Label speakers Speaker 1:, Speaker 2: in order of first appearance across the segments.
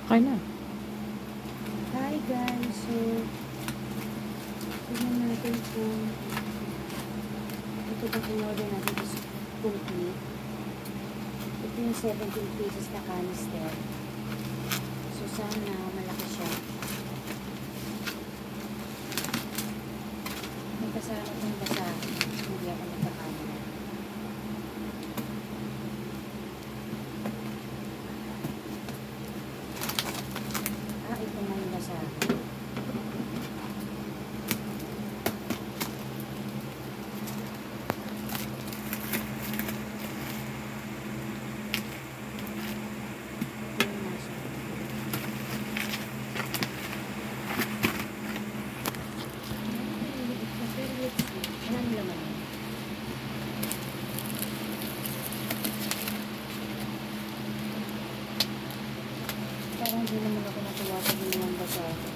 Speaker 1: Okay na.
Speaker 2: Hi guys, so tignan natin kung ito ba in-order natin is complete. Ito yung 17 pieces na canister. So sana malaki siya. May kasama kong basahin. Hindi ako nagkakamala. Ito may basahin. Parang hindi naman ako natuwa sa ginawang basahin.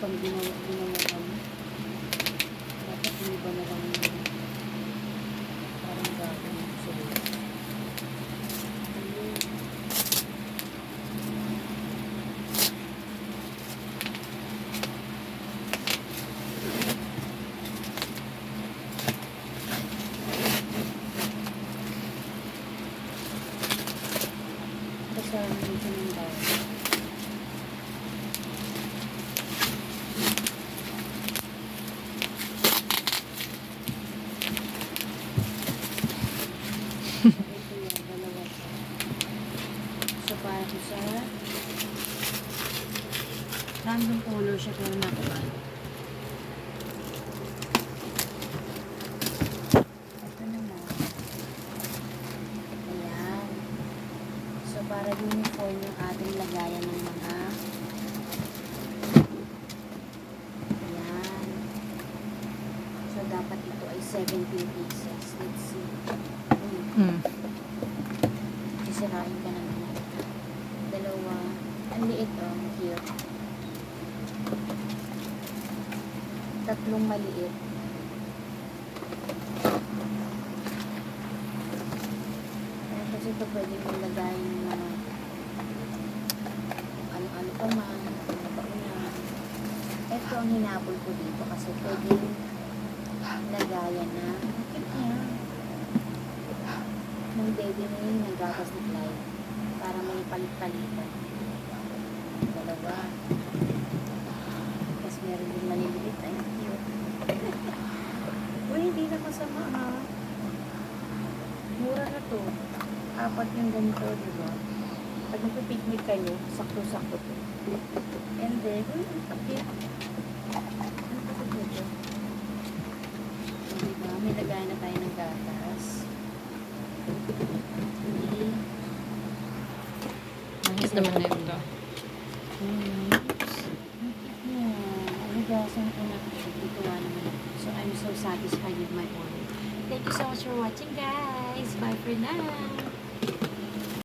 Speaker 2: Pag ginawa kami, dapat hindi ba na lang parang gagawin yung sulit. Basahin dito ng bago. Ito yung dalawa siya. So, para ko sa random color siya pero nakuha. Ito naman. Ayan. So, para uniform yung ating lagayan ng mga ayan. So, dapat ito ay 17 pieces. Let's see. Sisirain ka na naman. Dalawa. Ang liit oh. Cute. Tatlong maliit. Ayan, kasi ito pwede mong lagay ng mga ano-ano pa man. Ano pa unan. Ito ang hinabol ko dito kasi pwedeng lagayan na ng baby na yung nagagas ni Clyde para may palit-palitan. Dalawa. Tapos meron din maliliit. Ay, cute. Uy, hindi na masama ha. Mura na to. 4 yung ganito, diba? Pag nagpipiknik kayo, sakto-sakto to. And then, uy, ang takip. Ang takip nito. Diba? May lagayan na tayo ng gatas.
Speaker 1: Nice naman na ito.
Speaker 2: Nagasan ko na ituwa naman. So, I'm so satisfied with my order. Thank you so much for watching, guys. Bye for now.